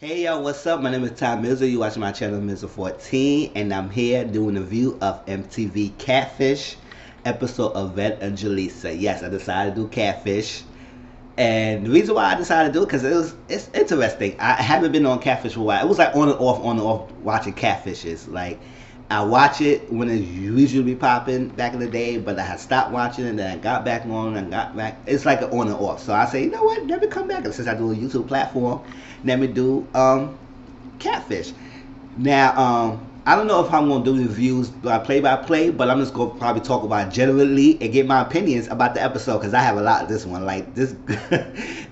Hey yo, what's up? My name is Mizzle. You watching my channel Mizzle 14, and I'm here doing a review of MTV Catfish episode of Bertha and Jalissa. Yes, I decided to do Catfish, and the reason why I decided to do it because it's interesting. I haven't been on Catfish for a while. It was like on and off watching Catfishes. Like I watch it when it usually be popping back in the day, but I had stopped watching it, and then I got back on and got back. It's like an on and off. So I say, you know what? Let me come back, and since I do a YouTube platform, let me do Catfish. Now, I don't know if I'm gonna do reviews play by play, but I'm just gonna probably talk about it generally and get my opinions about the episode because I have a lot of this one. Like this,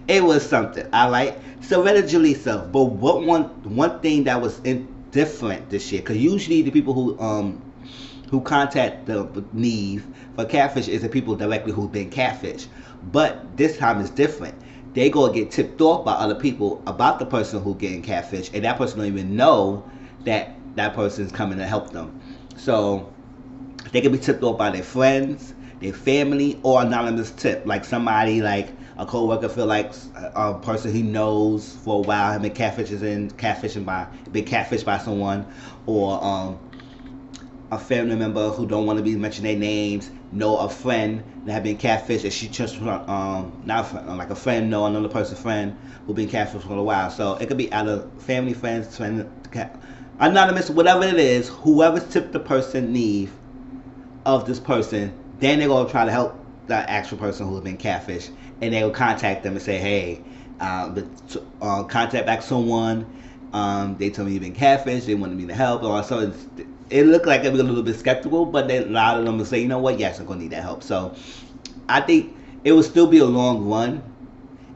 it was something. All right. So Red and Jalissa, but what one thing that was different this year, because usually the people who contact the Neve for Catfish is the people directly who've been catfish, but this time it's different. They go get tipped off by other people about the person who getting catfish, and that person don't even know that that person is coming to help them. So they can be tipped off by their friends, their family, or anonymous tip, like somebody like a coworker feel like a person he knows for a while have been catfishing by someone, or a family member who don't want to be mentioned their names know a friend that have been catfished, and she just not a friend, like a friend know another person's friend who been catfished for a while. So it could be either family, friends, anonymous, whatever it is. Whoever's tipped the person Neve of this person, then they're gonna try to help the actual person who's been catfished, and they will contact them and say, hey, contact back someone. They told me you've been catfished. They wanted me to help. Or so it looked like it was a little bit skeptical, but they allowed them to say, you know what, yes, I'm gonna need that help. So I think it will still be a long run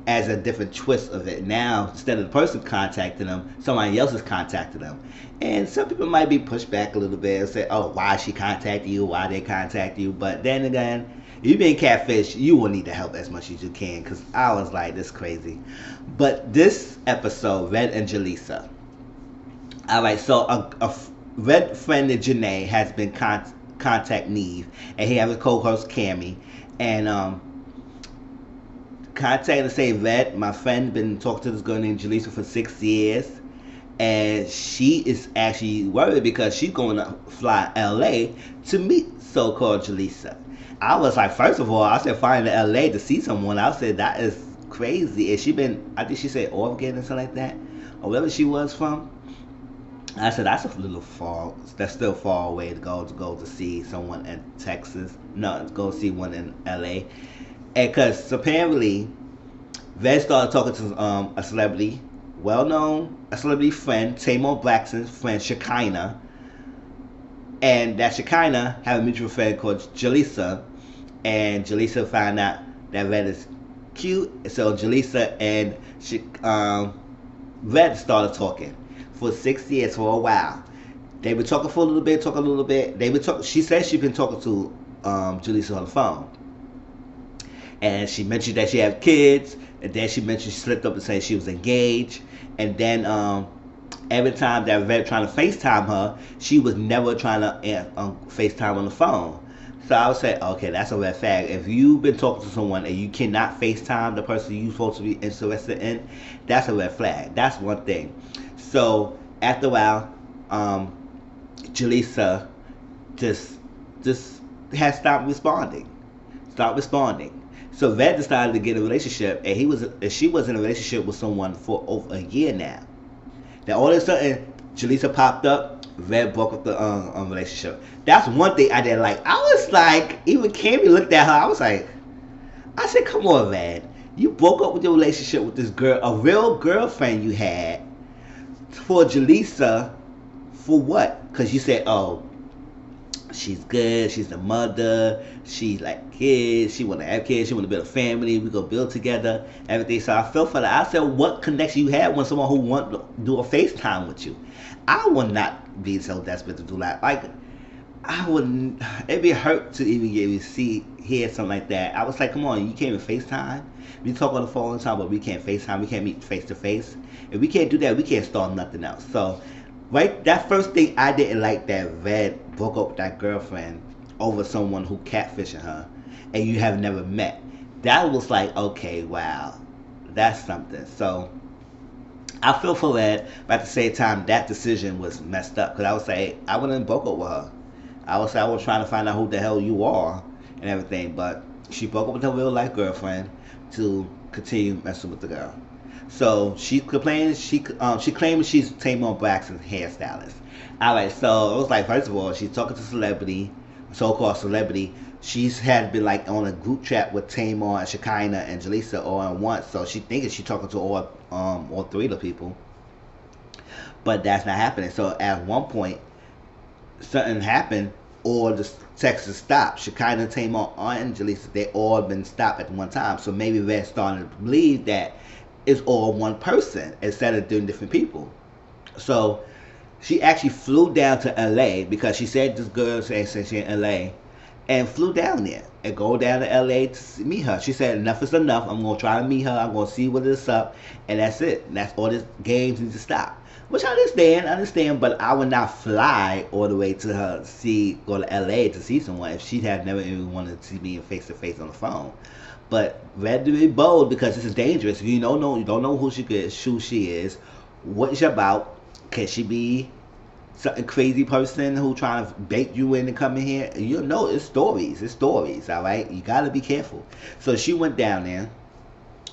as a different twist of it. Now, instead of the person contacting them, somebody else is contacting them. And some people might be pushed back a little bit and say, oh, why she contacting you? Why they contact you? But then again, if you've been catfish, you will need to help as much as you can, because I was like, this crazy. But this episode, Red and Jalissa. Alright, so a Red friend of Janae has been contact Neve, and he has his co-host Cammy, and contact to say, Red, my friend been talking to this girl named Jalissa for 6 years, and she is actually worried because she's going to fly LA to meet so-called Jalissa. I was like, first of all, I said flying to LA to see someone. I said that is crazy. And she been, I think she said Oregon or something like that, or wherever she was from. I said that's a little far. That's still far away to go to see someone in Texas. No, to go see one in LA. And because apparently, Red started talking to a celebrity, a celebrity friend, Tamar Braxton's friend, Shekinah. And that Shekinah had a mutual friend called Jalissa. And Jalissa found out that Red is cute. So Jalissa and Red started talking for 6 years, for a while. They were talking for a little bit, They were talking. She said she'd been talking to Jalissa on the phone. And she mentioned that she had kids, and then she mentioned she slipped up and said she was engaged. And then every time that Red trying to FaceTime her, she was never trying to FaceTime on the phone. So I would say, okay, that's a red flag. If you've been talking to someone and you cannot FaceTime the person you're supposed to be interested in, that's a red flag. That's one thing. So after a while, Jalissa just had stopped responding. So Red decided to get a relationship, and she was in a relationship with someone for over a year now. Then all of a sudden, Jalissa popped up. Red broke up the relationship. That's one thing I didn't like. I was like, even Cammy looked at her. I said, come on, Red. You broke up with your relationship with this girl, a real girlfriend you had, for Jalissa, for what? Because you said, oh, she's good, she's the mother, she's like kids, she want to have kids, she want to build a family, we go build together, everything. So I felt for that. I said, what connection you had with someone who want to do a FaceTime with you? I would not be so desperate to do that. Like, I wouldn't, it'd be hurt to even hear something like that. I was like, come on, you can't even FaceTime? We talk on the phone all the time, but we can't FaceTime, we can't meet face to face. If we can't do that, we can't start nothing else. So, right, that first thing I didn't like, that Red broke up with that girlfriend over someone who catfishing her, and you have never met. That was like, okay, wow, that's something. So I feel for that, but at the same time, that decision was messed up. Because I would say, I wouldn't broke up with her. I would say, I was trying to find out who the hell you are and everything. But she broke up with her real life girlfriend to continue messing with the girl. So she complains. She claims she's Tamar Braxton's hairstylist. All right. So it was like, first of all, she's talking to celebrity, so-called celebrity. She's had been like on a group chat with Tamar and Shekinah and Jalissa all at once. So she thinks she's talking to all three of the people. But that's not happening. So at one point, something happened, or the texts stopped. Shekinah, Tamar, and Jalissa, they all been stopped at one time. So maybe they're starting to believe that it's all one person instead of doing different people. So she actually flew down to LA because she said this girl said she in LA, and flew down there and go down to LA to meet her. She said enough is enough. I'm gonna try to meet her. I'm gonna see what it's up, and that's it. And that's all. This games need to stop. Which I understand, but I would not fly all the way to her go to LA to see someone if she had never even wanted to see me face to face on the phone. But rather be bold because this is dangerous. If you don't know who she is, what she about. Can she be some crazy person who trying to bait you in and come in here? You know, it's stories, all right? You got to be careful. So she went down there.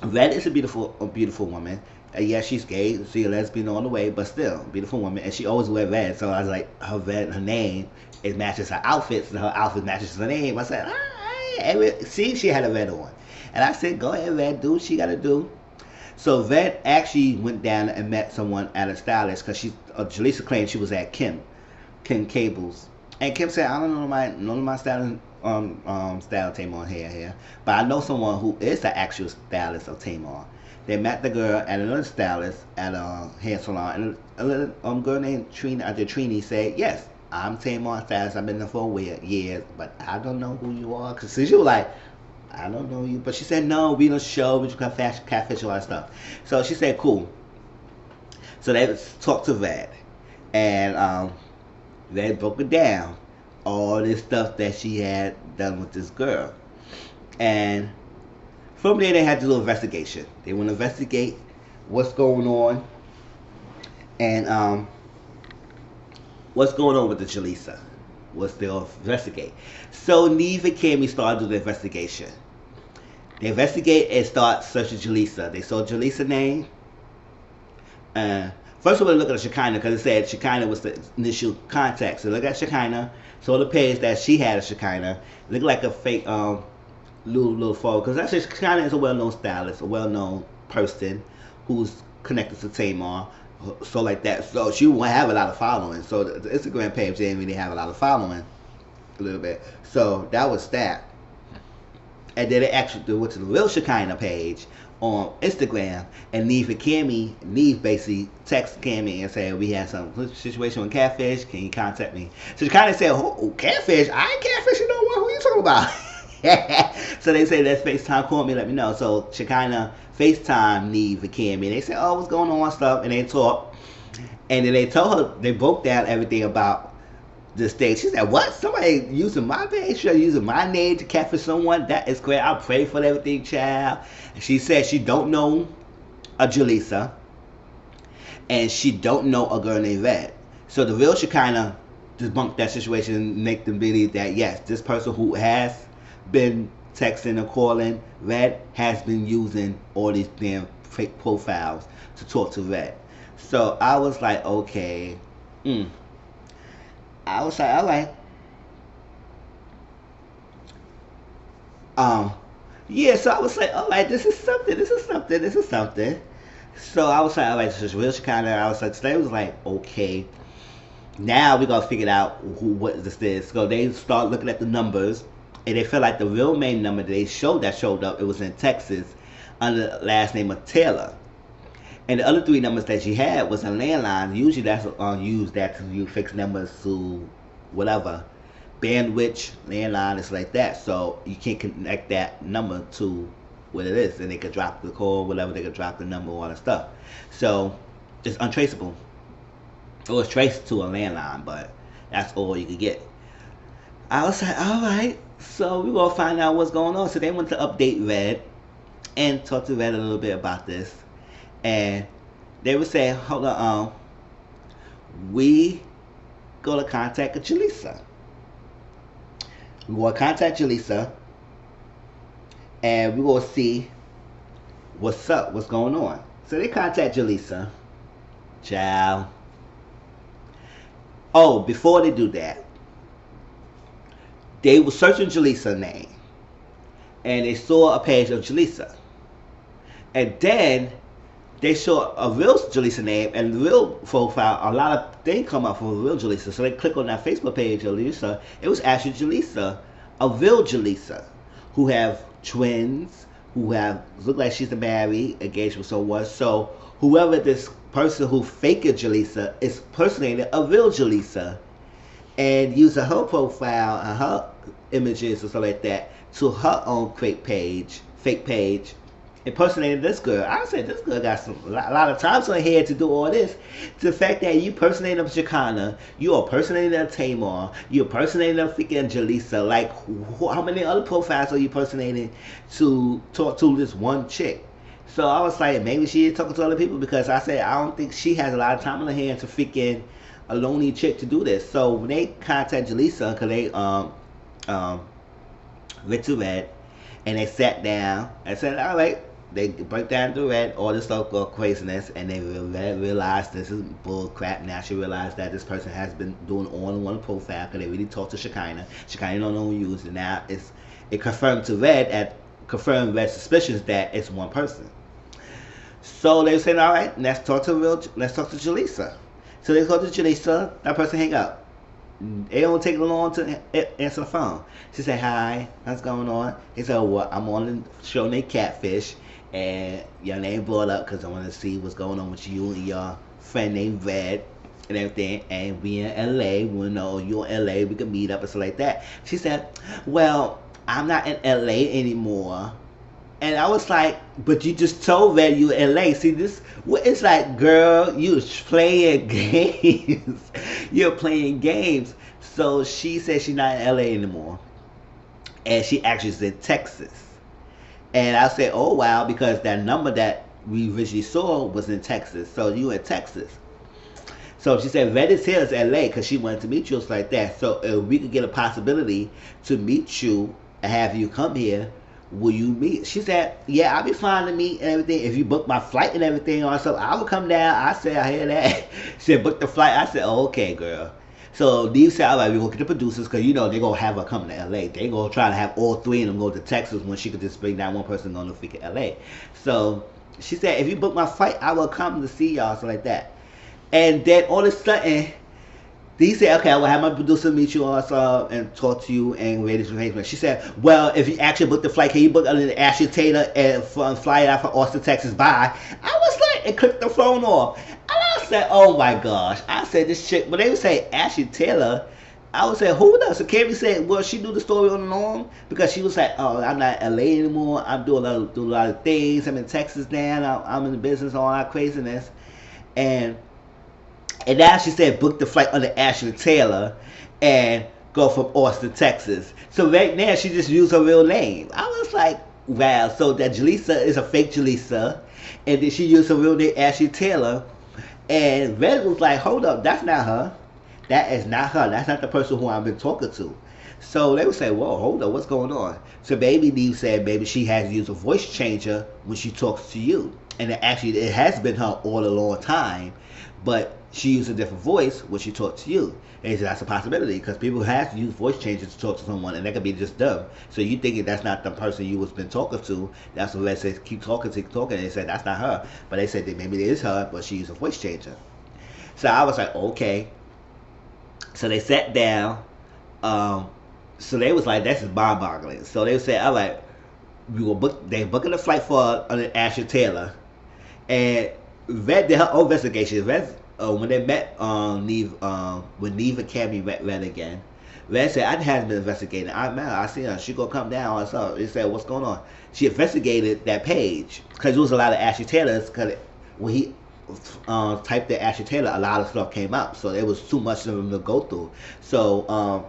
Red is a beautiful woman. Yeah, she's gay, she's a lesbian all the way, but still, beautiful woman. And she always wear red, so I was like, her name, it matches her outfits, and her outfit matches her name. I said, alright. See, she had a red on. And I said, go ahead, Red, do what she got to do. So Red actually went down and met someone at a stylist because Jalissa claimed she was at Kim Cable's, and Kim said, I don't know my styling style Tamar hair, but I know someone who is the actual stylist of Tamar. They met the girl at another stylist at a hair salon, and a little girl named Trini said, yes, I'm Tamar stylist. I've been there for years, but I don't know who you are. Because she was like, I don't know you. But she said, no, we don't show, we just catfish, all that stuff. So she said, cool. So they talked to Red. And they broke it down. All this stuff that she had done with this girl. And from there, they had to do an investigation. They want to investigate what's going on. And what's going on with the Jalissa. Was they'll investigate. So Neve and Cammy started doing the investigation. They investigate and start searching Jalissa. They saw Jalissa's name. First of all, they look at Shekinah because it said Shekinah was the initial contact. So look at Shekinah. Saw the page that she had a Shekinah. It looked like a fake little photo because actually Shekinah is a well-known stylist, a well-known person who's connected to Tamar. So like that, so she won't have a lot of following. So the Instagram page didn't really have a lot of following, a little bit. So that was that. And then they actually went to the real Shekinah page on Instagram, and Neve basically texted Cammy and said, we had some situation with Catfish, can you contact me? So Shekinah said, oh, Catfish? I ain't catfishing no one, who you talking about? So they say, let's FaceTime, call me, let me know. So Shekinah FaceTime Neve and Cammy, and they said, oh, what's going on, stuff, and they talked. And then they told her, they broke down everything about the stage. She said, what? Somebody using my page? Using my name to catfish someone? That is great. I pray for everything, child. And she said she don't know a Jalissa, and she don't know a girl named Red. So the real Shekinah debunked that situation and make them believe that, yes, this person who has been texting or calling Red has been using all these damn fake profiles to talk to Red. So I was like, okay. I was like, alright. Yeah, so I was like, alright, this is something. So I was like, alright, this is real Shekinah. I was like, today was like, okay. Now we gotta figure out what this is. So they start looking at the numbers, and they feel like the real main number that showed up, it was in Texas under the last name of Taylor. And the other three numbers that she had was a landline. Usually that's use that to use fixed numbers to whatever. Bandwidth, landline, it's like that. So you can't connect that number to what it is. And they could drop the call, whatever, they could drop the number, all that stuff. So it's untraceable. It was traced to a landline, but that's all you could get. I was like, alright, so we're going to find out what's going on. So they went to update Red and talk to Red a little bit about this. And they would say, hold on, we gonna contact Jalissa. We gonna contact Jalissa, and we gonna see what's up, what's going on. So they contact Jalissa. Child. Oh, before they do that, they were searching Jalissa's name, and they saw a page of Jalissa. And then they saw a real Jalissa name and the real profile. A lot of things come up from a real Jalissa. So they click on that Facebook page of Jalissa. It was actually Jalissa, a real Jalissa, who have twins, who have look like she's married, engaged with someone. So whoever this person who faked Jalissa is personating a real Jalissa and using her profile and her images or something like that to her own fake page, impersonating this girl. I said this girl got a lot of time on her head to do all this. The fact that you impersonating a Chicana, you are impersonating a Tamar, you impersonating a freaking Jalissa. Like, how many other profiles are you impersonating to talk to this one chick? So I was like, maybe she is talking to other people, because I said I don't think she has a lot of time on her hands to freaking a lonely chick to do this. So when they contact Jalissa, because they went to Red, and they sat down and said, all right, they break down the Red, all this stuff called craziness, and they realized this is bull crap. Now she realized that this person has been doing all-in-one profile, because they really talked to Shekinah. Shekinah don't know who use it. Now it confirmed to Red, confirmed Red's suspicions that it's one person. So they said, all right, let's talk to Jalissa. So they go to Jalissa, that person hang up. It don't take long to answer the phone. She said, hi, what's going on? He said, well, I'm on the show named Catfish, and your name brought up because I want to see what's going on with you and your friend named Red and everything, and we in LA, we know you in LA, we can meet up and stuff like that. She said, well, I'm not in LA anymore. And I was like, but you just told Red you in LA. See, it's like, girl, you're playing games. You're playing games. So she said she's not in LA anymore. And she actually is in Texas. And I said, oh, wow, because that number that we originally saw was in Texas. So you in Texas. So she said, Red is here in LA because she wanted to meet you. It's like that. So if we could get a possibility to meet you and have you come here, will you meet? She said, yeah, I'll be fine to meet and everything. If you book my flight and everything or something, I will come down. I said, I hear that. She said, book the flight. I said, oh, okay, girl. So these said, all right, we're going to get the producers, because you know they're going to have her come to LA. They're going to try to have all three of them go to Texas when she could just bring that one person on to freaking LA. So she said, if you book my flight, I will come to see y'all, so like that. And then all of a sudden, he said, okay, I will have my producer meet you also and talk to you and ready for arrangement. She said, well, if you actually book the flight, can you book Ashley Taylor and fly out from Austin, Texas? Bye. I was like, and clicked the phone off. And I said, oh my gosh. I said, this chick, when they would say Ashley Taylor, I would say, who does? So Carrie said, well, she do the story on and on, because she was like, oh, I'm not in LA anymore. I'm doing a lot of things. I'm in Texas now. I'm in the business, all that craziness. And now she said book the flight under Ashley Taylor and go from Austin, Texas. So right now she just used her real name. I was like, wow. So that Jalissa is a fake Jalissa, and then she used her real name, Ashley Taylor. And Red was like, hold up, that's not her. That is not her. That's not the person who I've been talking to. So they would say, whoa, hold up, what's going on? So Baby Neve said, maybe she has to use a voice changer when she talks to you. And actually, it has been her all a long time, but she used a different voice when she talked to you. And he said, that's a possibility, because people have to use voice changes to talk to someone, and that could be just them. So you thinking that's not the person you was been talking to. That's what they said, keep talking. And they said, that's not her. But they said that maybe it is her, but she used a voice changer. So I was like, okay. So they sat down. So they was like, that's just mind-boggling. So they said, all right, we will book. They booking a flight for Ashley Taylor, and Red did her own investigation. Red, when they met Neve, when Neve and Cammy met Red again, Red said, I hadn't been investigating. I seen her. She gonna come down or something. He said, what's going on? She investigated that page, because there was a lot of Ashley Taylors. Because when he typed in Ashley Taylor, a lot of stuff came up. So there was too much of them to go through. So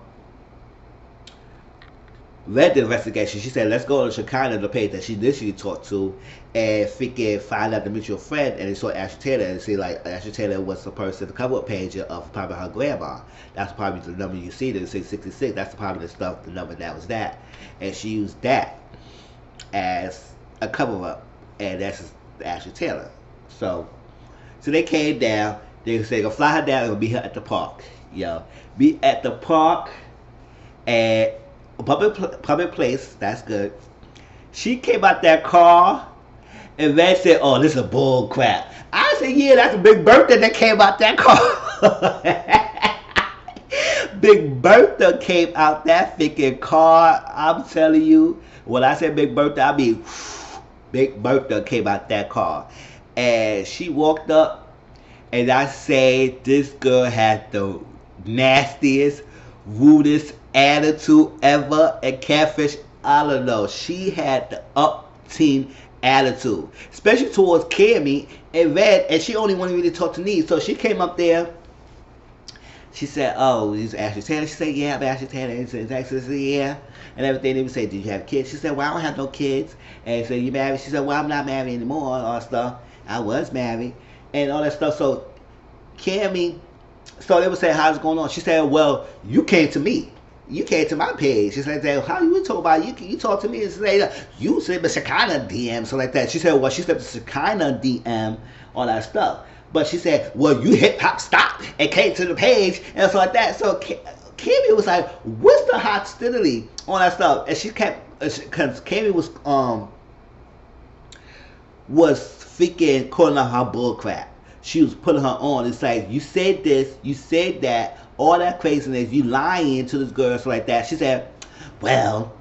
read the investigation. She said, let's go to Shekinah, the page that she initially talked to, and find out the mutual friend. And they saw Ashley Taylor, and see like Ashley Taylor was the person, the cover page of probably her grandma. That's probably the number you see there, 666. That's probably the stuff, the number that was that. And she used that as a cover up, and that's Ashley Taylor. So they came down. They said, gonna fly her down and meet her at the park. Be at the park at a public place. That's good. She came out that car, and Red said, "Oh, this is bull crap." I said, "Yeah, that's a Big Bertha that came out that car." Big Bertha came out that freaking car. I'm telling you, when I said Big Bertha, I mean Big Bertha came out that car, and she walked up, and I say this girl had the nastiest, rudest attitude ever at Catfish. I don't know. She had the up-team attitude, especially towards Cammy and Red, and she only wanted me to talk to me. So she came up there. She said, "Oh, he's Ashley Taylor." She said, "Yeah, I'm Ashley Taylor." And she said, "Yeah," and everything. They would say, "Did you have kids?" She said, "Well, I don't have no kids." And so, "You married?" She said, "Well, I'm not married anymore." All that stuff. I was married and all that stuff. So Cammy, so they would say, "How's it going on?" She said, "Well, you came to me. You came to my page." She said, "How you talk about you? You talk to me and say you said the Shekinah DM, so like that." She said, "Well, she said the Shekinah DM, all that stuff." But she said, "Well, you hip hop stopped and came to the page and stuff like that." So Cammy was like, "What's the hostility on that stuff?" And she kept, because Cammy was freaking calling out her bull crap. She was putting her on. It's like, you said this, you said that, all that craziness, you lying to this girl, so like that. She said, "Well,"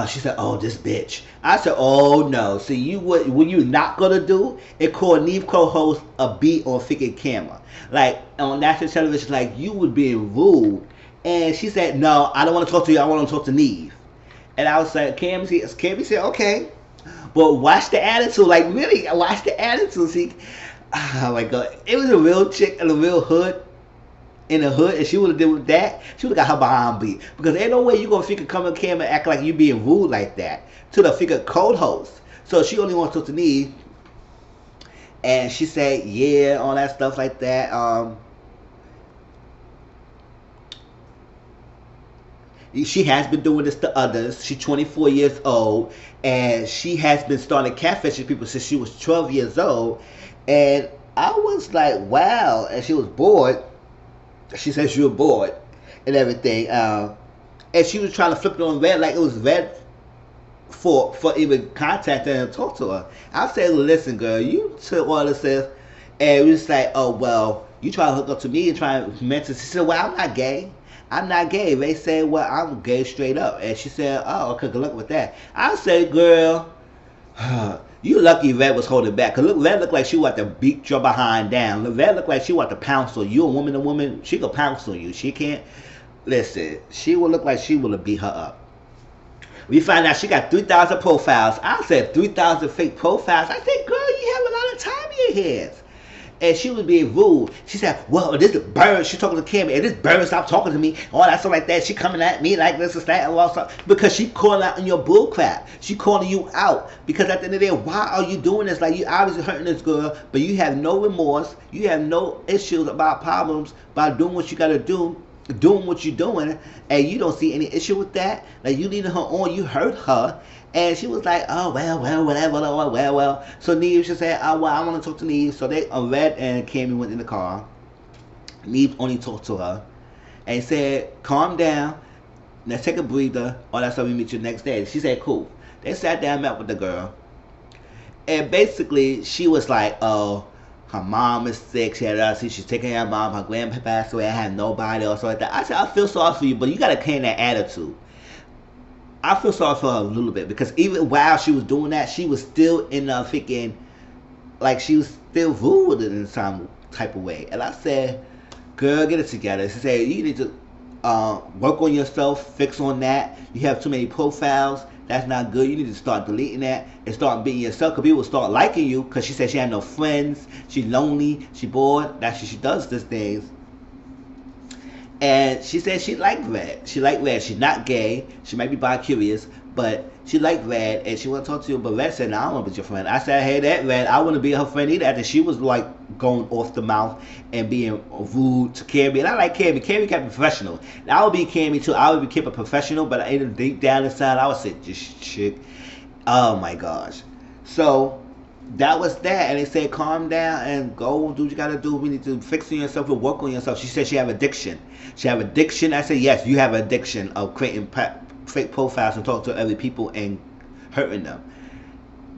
she said, "Oh, this bitch." I said, "Oh no." See, what you not gonna do is call Neve co-host a beat on freaking camera, like on national television, like you was being rude. And she said, "No, I don't want to talk to you. I want to talk to Neve." And I was like, Cammy said, "Okay, but watch the attitude. Like really, watch the attitude." See, oh my god, it was a real chick in a real hood. In the hood, and she would have did with that, she would have got her behind beat. Because ain't no way you gonna freaking come on camera and act like you being rude like that to the freaking co-host. So she only wants to talk to me, and she said, "Yeah," all that stuff like that. She has been doing this to others. She's 24 years old, and she has been starting catfishing people since she was 12 years old. And I was like, wow. And she was bored. She said she was bored and everything. And she was trying to flip it on Red like it was Red for even contacting her and talk to her. I said, "Listen, girl, you took all this stuff," and we was like, "Oh, well, you try to hook up to me and try to mention." She said, "Well, I'm not gay. I'm not gay." They said, "Well, I'm gay straight up." And she said, "Oh, okay, good luck with that." I said, "Girl, you lucky Red was holding back. Cause look, Red looked like she wanted to beat your behind down. Red looked like she wanted to pounce on you. A woman to woman, she could pounce on you. She can't. Listen, she would look like she would have beat her up. We find out she got 3,000 profiles. I said 3,000 fake profiles. I said, "Girl, you have a lot of time in your hands." And she was being rude. She said, "Well, this is bird." She talking to Cammy, and this bird stopped talking to me. All that stuff like that. She coming at me like this and that and all stuff. Because she calling out in your bull crap. She calling you out. Because at the end of the day, why are you doing this? Like, you obviously hurting this girl, but you have no remorse. You have no issues about problems by doing what you got to do. Doing what you're doing, and you don't see any issue with that. Like, you leading her on, you hurt her. And she was like, "Oh, well, whatever, well." So Neve, she said, "Oh, well, I want to talk to Neve." So they, Red and Cammy went in the car. Neve only talked to her and said, "Calm down, let's take a breather, all that stuff, we meet you the next day." She said, "Cool." They sat down, met with the girl, and basically she was like, "Oh, her mom is sick. She's taking care of her mom. Her grandpa passed away. I have nobody," or something like that. I said, "I feel sorry for you, but you got to change that attitude." I feel sorry for her a little bit, because even while she was doing that, she was still in the freaking, like, she was still rude in some type of way. And I said, "Girl, get it together." She said, "You need to work on yourself, fix on that. You have too many profiles. That's not good. You need to start deleting that and start being yourself, because people will start liking you." Because she said she had no friends. She's lonely. She bored. That's what she does these days. And she said she liked Red. She liked Red. She's not gay. She might be bi-curious, but she liked Red, and she want to talk to you. But Red said, "No, I don't want to be your friend." I said, "Hey, that Red, I want to be her friend either." After she was like going off the mouth and being rude to Cammy, and I like Cammy. Cammy kept it professional. And I would be Cammy too. I would be keep it professional, but I didn't deep down inside, I would say, "Just chick." Oh my gosh. So that was that, and they said calm down and go do what you gotta do. We need to fix yourself and work on yourself. She said she have addiction. She have addiction. I said yes, you have addiction of creating fake profiles and talking to other people and hurting them.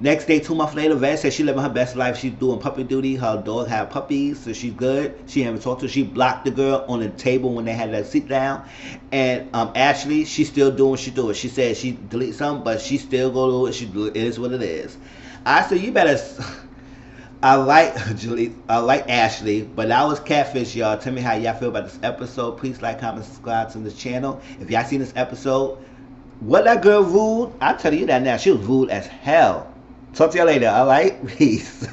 Next day, 2 months later, Red said she living her best life. She's doing puppy duty. Her dog had puppies, so she's good. She haven't talked to her. She blocked the girl on the table when they had that sit down. And Ashley, she's still doing what she's doing. She said she deleted something, but she still go to it. She it is what it is. I said you better. I like Jalissa, I like Ashley, but that was Catfish, y'all. Tell me how y'all feel about this episode. Please like, comment, subscribe to this channel. If y'all seen this episode, what that girl rude, I'll tell you that now. She was rude as hell. Talk to y'all later, alright? Peace.